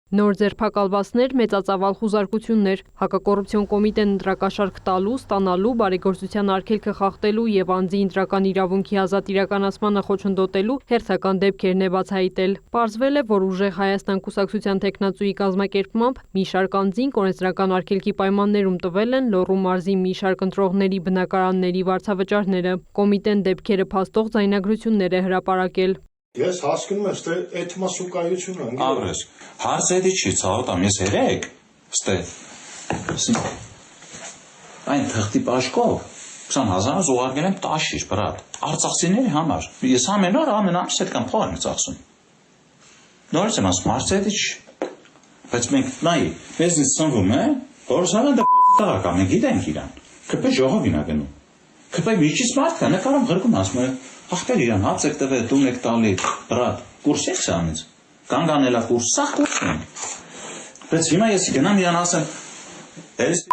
Նոր ձերբակալվածներ, մեծածավալ խուզարկություններ, հակակոռուպցիոն կոմիտեն ընտրակաշարք տալու, ստանալու, բարեգործության արգելքը խախտելու և անձի ընտրական իրավունքի ազատ իրականացմանը խոչընդոտելու հերթական դեպքերն է բացահայտել։ Պարզվել է, որ ուժեղ Հայաստան կուսակցության թեկնածուի կազմակերպմամբ մի շարք անձինք օրենսդրական արգելքի պայմաններում տվել են Լոռու մարզի մի շարք ընտրողների բնակարանների վարձավճարները։ Կոմիտեն դեպքերը փաստող ձայնագրություններ է հրապարակել։ Ես հասկանում եմ, թե այդ մասուկայությունը Ագրես, հարցը էդի չի ցավոտամ, ես երեք, այն թղթի պաշկով 20,000 ուղարկել եմ տաշիր, բրատ, արցախցիների համար, ես ամեն օր ամեն ամիս այդ կամ փող եմ ծախսում, նորից եմ ասում, հարցը էդի չի, բայց մենք նայի, մեզնից սնվում է, որ սարան տաղակա, մենք գիտենք իրան, կպե ժողովին ա գնում, կպե միջից մարդ կա, նկարում գրկում ասում է, ախպեր իրան հաց եք տվել, տուն եք տալի, բրատ, կուրս եք սանից, կանգանելա կուրս, սաղ կուրս եմ, բայց հիմա ես գնամ իրան ասեմ, ես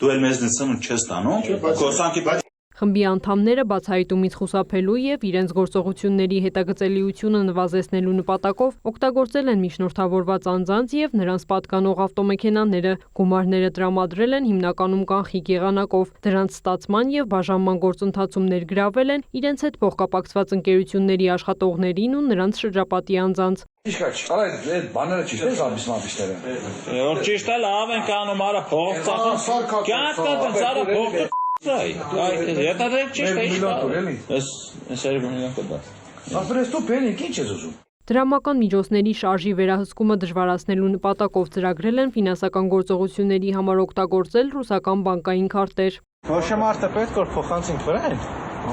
դու էլ մեզնից սնունդ չես տանում, կոսանքի Խմբի անդամները բացահայտումից խուսափելու և իրենց գործողությունների հետագծելիությունը նվազեցնելու նպատակով օգտագործել են միջնորդավորված անձանց և նրանց պատկանող ավտոմեքենաները, գումարները տրամադրել են հիմնականում կանխիկ եղանակով, դրանց ստացման և բաժանման գործընթացում ներգրավել են իրենց հետ փոխկապակցված ընկերությունների աշխատողներին ու նրանց շրջապատի անձանց։ Այդ բաները ճիշտ է զաբիսմաբիսները։ Որ ճիշտ է լավ ենք անում, արա փող ծախում, կյանք ծարը փող Եթե դե ճիշտ է ես միլիոն կդաս։ Ապրես դու բերիկ ինչ ես ուզում։ Դրամական միջոցների շարժի վերահսկումը դժվարացնելու նպատակով ծրագրել են ֆինանսական գործողությունների համար օգտագործել ռուսական բանկային քարտեր։ Ոչ մարդը պետք որ փոխանցին վրան։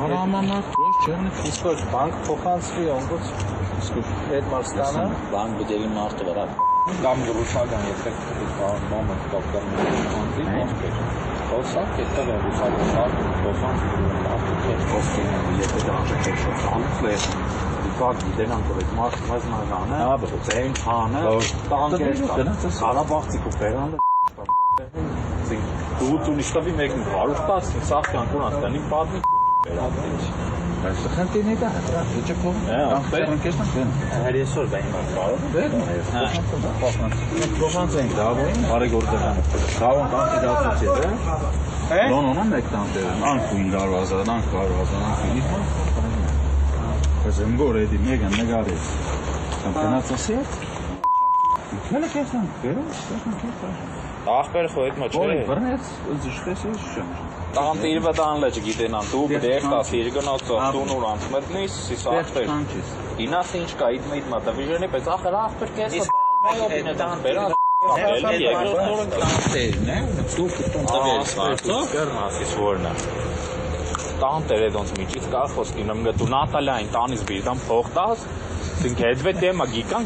Արամանակ ոչ չեղնի իսկ որ բանկ փոխանցվի ոնց այդ մարստանը բանկ բդերի մարդը վրա կամ ռուսական եթե բանը կապկան Խոսակ այդտեղ է ռուսական փոխանցում արդյոք խոսքին եթե դա անցլե դիպակ դենան որ այդ մարդը հա բխծեն հանը տանկեր Ղարաբաղցի կուպերան դու նիշտավի մեկն հարուստաց սախ կյանքուն աստանի պատմի Բայց խնդիրն է դա, չէ՞ փող։ Հերեսոր դա իմ կարող։ Փոխանցենք դա, բարեգործական։ Կարող կանտիդացիա է։ Նոնոնը մեկ տանտեր, անքույն դարվազան, անք Բայց ընգոր էդի մեգան նգարի։ Կամպենացասի է։ Քելը կեսան, Ախպեր խո այդ մոչ է։ Բռնեց, զիշտես է շեմ։ Տանտը իրվա տան լեջը գիտենան, դու բդեղ տասի իրգնոցով, տուն ուր անցմետնիս, սիս ախպեր։ Ինաս ինչ կա, իտ մեիտ մատա վիժենի, պես ախր ախպեր կեսը այդ տան բերած երկրորդ օրը տանտերն է, դու կտուն տվես մարդով, կերնասիս որն է։ Տանտեր էդ ոնց միջից կա խոսքին, եմ գտու Նատալիային տանից բիրդամ փող տաս, սինք հետվե տեմա գիկան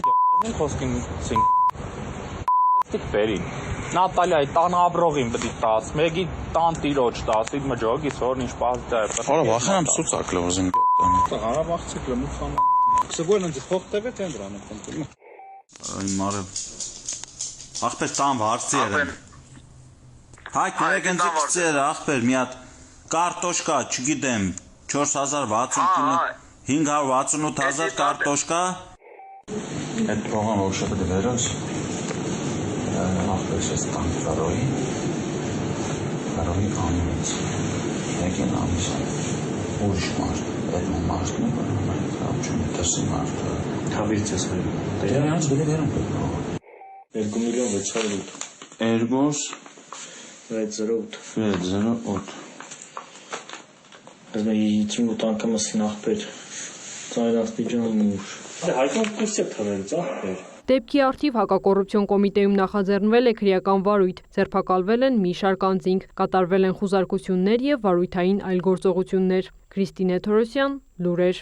խոսքին սինք բերին։ Նատալիայի տան աբրողին պտի տաս, մեկի տան տիրոջ տաս, իդ մջոգիս որն ինչ պահձա է։ Արա վախանամ սուծակ լոզին գտանի։ Հարաբաղցիկ լմուխան։ Սգոյն ընձի փող տևետ են դրանը կոնտրոլ։ Այն մարը։ Ախպեր տան վարձի էր։ Հայ կերեք ընձի կծեր ախպեր մի հատ կարտոշկա, չգիտեմ, 4060 568,000 կարտոշկա։ Այդ փողան որ շատ դերոս Ախպերս ես տանք կարոյի անունից, եկեն ամիսան, ուրիշ մարդ, այդ մարդն է, որ չունի տսի մարդը։ Թավիրից ես վերում։ Դերանց բլի վերում պետք։ 2,608 Аз ме 58 անգամասին ախպեր, ծայրաստիճան ուր։ Հայկան կուրս է թվերից ախպեր։ Դեպքի արդիվ հակակոռուպցիոն կոմիտեում նախաձեռնվել է քրեական վարույթ, ձերբակալվել են մի շարք անձինք, կատարվել են խուզարկություններ և վարույթային այլ գործողություններ։ Քրիստինե Թորոսյան, լուրեր։